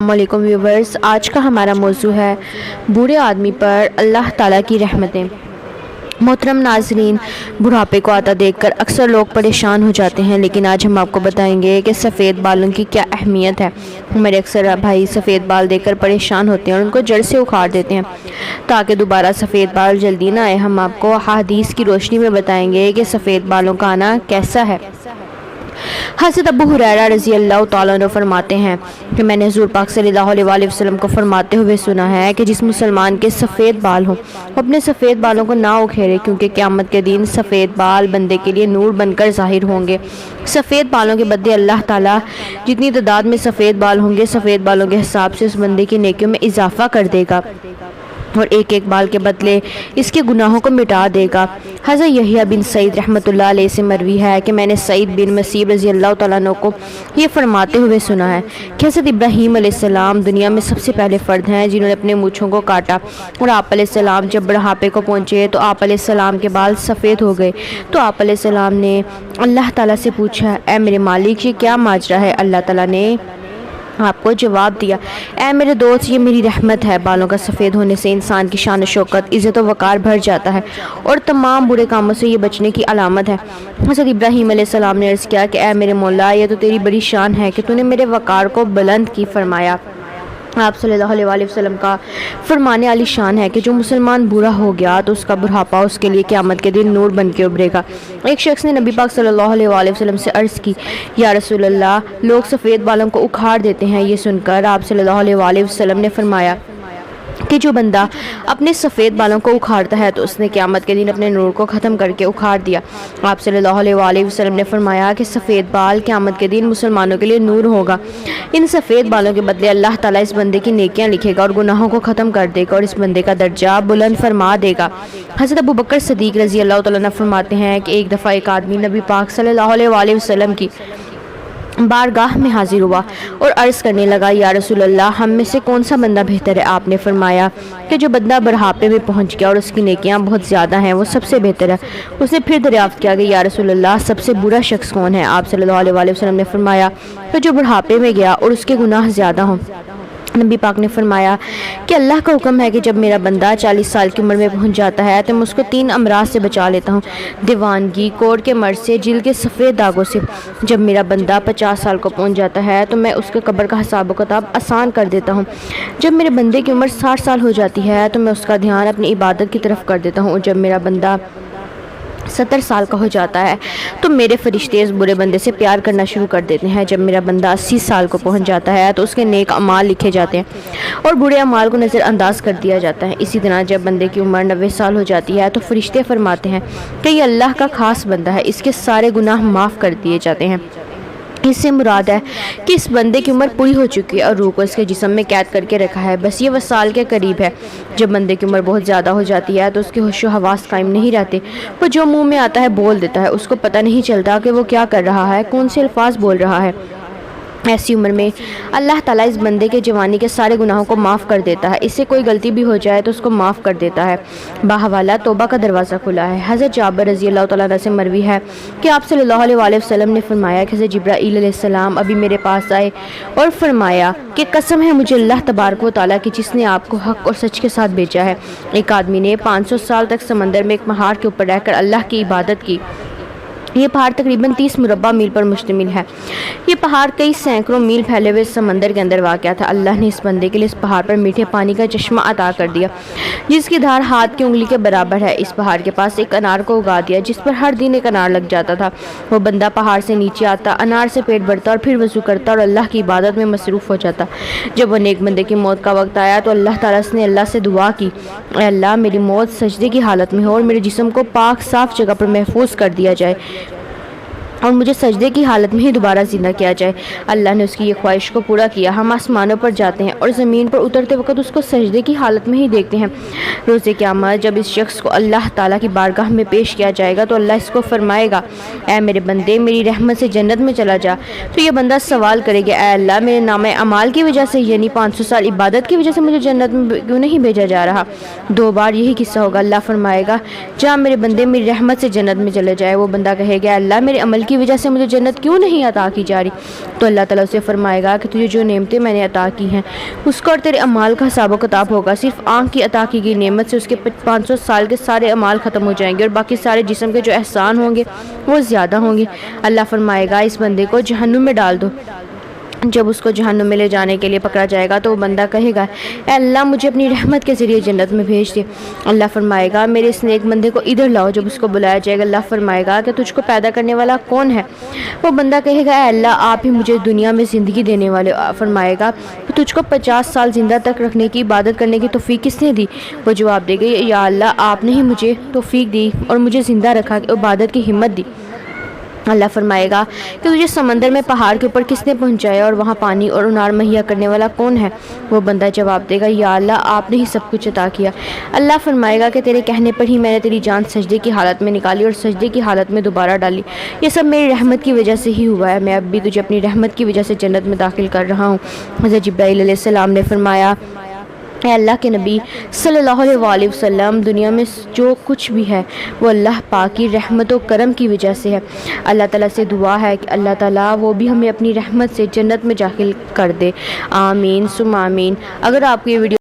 السلام علیکم ویورز، آج کا ہمارا موضوع ہے بوڑھے آدمی پر اللہ تعالیٰ کی رحمتیں۔ محترم ناظرین، بڑھاپے کو آتا دیکھ کر اکثر لوگ پریشان ہو جاتے ہیں، لیکن آج ہم آپ کو بتائیں گے کہ سفید بالوں کی کیا اہمیت ہے۔ ہمارے اکثر بھائی سفید بال دیکھ کر پریشان ہوتے ہیں اور ان کو جڑ سے اکھاڑ دیتے ہیں تاکہ دوبارہ سفید بال جلدی نہ آئے۔ ہم آپ کو احادیث کی روشنی میں بتائیں گے کہ سفید بالوں کا آنا کیسا ہے۔ حضرت ابو ہریرہ رضی اللہ تعالیٰ عنہ فرماتے ہیں کہ میں نے حضور پاک صلی اللہ علیہ وآلہ وسلم کو فرماتے ہوئے سنا ہے کہ جس مسلمان کے سفید بال ہوں وہ اپنے سفید بالوں کو نہ اکھیڑے، کیونکہ قیامت کے دن سفید بال بندے کے لیے نور بن کر ظاہر ہوں گے۔ سفید بالوں کے بدلے اللہ تعالیٰ جتنی تعداد میں سفید بال ہوں گے، سفید بالوں کے حساب سے اس بندے کی نیکیوں میں اضافہ کر دے گا اور ایک ایک بال کے بدلے اس کے گناہوں کو مٹا دے گا۔ حضرت یحییٰ بن سعید رحمۃ اللہ علیہ سے مروی ہے کہ میں نے سعید بن مسیب رضی اللہ تعالیٰ عنہ کو یہ فرماتے ہوئے سنا ہے کہ حضرت ابراہیم علیہ السلام دنیا میں سب سے پہلے فرد ہیں جنہوں نے اپنے مونچھوں کو کاٹا، اور آپ علیہ السلام جب بڑھاپے کو پہنچے تو آپ علیہ السلام کے بال سفید ہو گئے۔ تو آپ علیہ السلام نے اللہ تعالیٰ سے پوچھا، اے میرے مالک، یہ کیا ماجرا ہے؟ اللہ تعالیٰ نے آپ کو جواب دیا، اے میرے دوست، یہ میری رحمت ہے۔ بالوں کا سفید ہونے سے انسان کی شان و شوکت، عزت و وقار بڑھ جاتا ہے اور تمام برے کاموں سے یہ بچنے کی علامت ہے۔ حضرت ابراہیم علیہ السلام نے عرض کیا کہ اے میرے مولا، یہ تو تیری بڑی شان ہے کہ تو نے میرے وقار کو بلند کی فرمایا۔ آپ صلی اللہ علیہ وآلہ وسلم کا فرمانے والی شان ہے کہ جو مسلمان برا ہو گیا تو اس کا بڑھاپا اس کے لیے قیامت کے دن نور بن کے ابھرے گا۔ ایک شخص نے نبی پاک صلی اللہ علیہ وآلہ وسلم سے عرض کی، یا رسول اللہ، لوگ سفید بالوں کو اکھاڑ دیتے ہیں۔ یہ سن کر آپ صلی اللہ علیہ وآلہ وسلم نے فرمایا کہ جو بندہ اپنے سفید بالوں کو اکھاڑتا ہے تو اس نے قیامت کے دن اپنے نور کو ختم کر کے اکھاڑ دیا۔ آپ صلی اللہ علیہ وآلہ وسلم نے فرمایا کہ سفید بال قیامت کے دن مسلمانوں کے لیے نور ہوگا۔ ان سفید بالوں کے بدلے اللہ تعالیٰ اس بندے کی نیکیاں لکھے گا اور گناہوں کو ختم کر دے گا اور اس بندے کا درجہ بلند فرما دے گا۔ حضرت ابو بکر صدیق رضی اللہ تعالیٰ عنہ فرماتے ہیں کہ ایک دفعہ ایک آدمی نبی پاک صلی اللہ علیہ وآلہ وسلم کی بارگاہ میں حاضر ہوا اور عرض کرنے لگا، یا رسول اللہ، ہم میں سے کون سا بندہ بہتر ہے؟ آپ نے فرمایا کہ جو بندہ بڑھاپے میں پہنچ گیا اور اس کی نیکیاں بہت زیادہ ہیں وہ سب سے بہتر ہے۔ اسے پھر دریافت کیا کہ یا رسول اللہ، سب سے برا شخص کون ہے؟ آپ صلی اللہ علیہ وآلہ وسلم نے فرمایا کہ جو بڑھاپے میں گیا اور اس کے گناہ زیادہ ہوں۔ نبی پاک نے فرمایا کہ اللہ کا حکم ہے کہ جب میرا بندہ 40 سال کی عمر میں پہنچ جاتا ہے تو میں اس کو 3 امراض سے بچا لیتا ہوں، دیوانگی، کوڑ کے مرض سے، جلد کے سفید داغوں سے۔ جب میرا بندہ 50 سال کو پہنچ جاتا ہے تو میں اس کے قبر کا حساب و کتاب آسان کر دیتا ہوں۔ جب میرے بندے کی عمر 60 سال ہو جاتی ہے تو میں اس کا دھیان اپنی عبادت کی طرف کر دیتا ہوں، اور جب میرا بندہ 70 سال کا ہو جاتا ہے تو میرے فرشتے اس برے بندے سے پیار کرنا شروع کر دیتے ہیں۔ جب میرا بندہ 80 سال کو پہنچ جاتا ہے تو اس کے نیک اعمال لکھے جاتے ہیں اور برے اعمال کو نظر انداز کر دیا جاتا ہے۔ اسی طرح جب بندے کی عمر 90 سال ہو جاتی ہے تو فرشتے فرماتے ہیں کہ یہ اللہ کا خاص بندہ ہے، اس کے سارے گناہ معاف کر دیے جاتے ہیں۔ اس سے مراد ہے کہ اس بندے کی عمر پوری ہو چکی ہے اور روح کو اس کے جسم میں قید کر کے رکھا ہے، بس یہ وصال کے قریب ہے۔ جب بندے کی عمر بہت زیادہ ہو جاتی ہے تو اس کے ہوش و حواس قائم نہیں رہتے، وہ جو منہ میں آتا ہے بول دیتا ہے، اس کو پتہ نہیں چلتا کہ وہ کیا کر رہا ہے، کون سے الفاظ بول رہا ہے۔ ایسی عمر میں اللہ تعالیٰ اس بندے کے جوانی کے سارے گناہوں کو معاف کر دیتا ہے، اس سے کوئی غلطی بھی ہو جائے تو اس کو معاف کر دیتا ہے۔ باحوالہ توبہ کا دروازہ کھلا ہے۔ حضرت جابر رضی اللہ تعالیٰ عنہ سے مروی ہے کہ آپ صلی اللہ علیہ وآلہ وسلم نے فرمایا کہ حضرت جبرائیل علیہ السلام ابھی میرے پاس آئے اور فرمایا کہ قسم ہے مجھے اللہ تبارک و تعالیٰ کی جس نے آپ کو حق اور سچ کے ساتھ بھیجا ہے۔ ایک آدمی نے 500 سال تک سمندر میں ایک پہاڑ کے اوپر رہ کر اللہ کی عبادت کی۔ یہ پہاڑ تقریباً 30 مربع میل پر مشتمل ہے۔ یہ پہاڑ کئی سینکڑوں میل پھیلے ہوئے سمندر کے اندر واقع تھا۔ اللہ نے اس بندے کے لیے اس پہاڑ پر میٹھے پانی کا چشمہ عطا کر دیا جس کی دھار ہاتھ کی انگلی کے برابر ہے۔ اس پہاڑ کے پاس ایک انار کو اگا دیا جس پر ہر دن ایک انار لگ جاتا تھا۔ وہ بندہ پہاڑ سے نیچے آتا، انار سے پیٹ بھرتا اور پھر وضو کرتا اور اللہ کی عبادت میں مصروف ہو جاتا۔ جب وہ نیک بندے کی موت کا وقت آیا تو اللہ تعالیٰ نے اللہ سے دعا کی، اے اللہ، میری موت سجدے کی حالت میں ہو اور میرے جسم کو پاک صاف جگہ پر محفوظ کر دیا جائے اور مجھے سجدے کی حالت میں ہی دوبارہ زندہ کیا جائے۔ اللہ نے اس کی یہ خواہش کو پورا کیا۔ ہم آسمانوں پر جاتے ہیں اور زمین پر اترتے وقت اس کو سجدے کی حالت میں ہی دیکھتے ہیں۔ روز قیامت جب اس شخص کو اللہ تعالیٰ کی بارگاہ میں پیش کیا جائے گا تو اللہ اس کو فرمائے گا، اے میرے بندے، میری رحمت سے جنت میں چلا جا۔ تو یہ بندہ سوال کرے گا، اے اللہ، میرے نامہ اعمال کی وجہ سے یعنی 500 سال عبادت کی وجہ سے مجھے جنت میں کیوں نہیں بھیجا جا رہا؟ 2 بار یہی قصہ ہوگا۔ اللہ فرمائے گا، جہاں میرے بندے میری رحمت سے جنت میں چلے جائے۔ وہ بندہ کہے گا، اللہ، میرے عمل کی وجہ سے مجھے جنت کیوں نہیں عطا کی جا رہی؟ تو اللہ تعالیٰ اسے فرمائے گا کہ تجھے جو نعمتیں میں نے عطا کی ہیں اس کا اور تیرے اعمال کا حساب و کتاب ہوگا۔ صرف آنکھ کی عطا کی گئی نعمت سے اس کے 500 سال کے سارے اعمال ختم ہو جائیں گے، اور باقی سارے جسم کے جو احسان ہوں گے وہ زیادہ ہوں گے۔ اللہ فرمائے گا اس بندے کو جہنم میں ڈال دو۔ جب اس کو جہنم میں لے جانے کے لیے پکڑا جائے گا تو وہ بندہ کہے گا اے اللہ مجھے اپنی رحمت کے ذریعے جنت میں بھیج دے۔ اللہ فرمائے گا میرے اس نیک بندے کو ادھر لاؤ۔ جب اس کو بلایا جائے گا اللہ فرمائے گا کہ تجھ کو پیدا کرنے والا کون ہے؟ وہ بندہ کہے گا اے اللہ آپ ہی مجھے دنیا میں زندگی دینے والے۔ فرمائے گا کہ تجھ کو 50 سال زندہ تک رکھنے کی عبادت کرنے کی توفیق کس نے دی؟ وہ جواب دے گا یا اللہ آپ نے ہی مجھے توفیق دی اور مجھے زندہ رکھا، عبادت کی ہمت دی۔ اللہ فرمائے گا کہ تجھے سمندر میں پہاڑ کے اوپر کس نے پہنچایا اور وہاں پانی اور انار مہیا کرنے والا کون ہے؟ وہ بندہ جواب دے گا یا اللہ آپ نے ہی سب کچھ عطا کیا۔ اللہ فرمائے گا کہ تیرے کہنے پر ہی میں نے تیری جان سجدے کی حالت میں نکالی اور سجدے کی حالت میں دوبارہ ڈالی، یہ سب میری رحمت کی وجہ سے ہی ہوا ہے، میں اب بھی تجھے اپنی رحمت کی وجہ سے جنت میں داخل کر رہا ہوں۔ حضرت جبرائیل علیہ السلام نے فرمایا اے اللہ کے نبی صلی اللہ علیہ وآلہ وسلم دنیا میں جو کچھ بھی ہے وہ اللہ پاک کی رحمت و کرم کی وجہ سے ہے۔ اللہ تعالیٰ سے دعا ہے کہ اللہ تعالیٰ وہ بھی ہمیں اپنی رحمت سے جنت میں داخل کر دے، آمین ثم آمین۔ اگر آپ کو یہ ویڈیو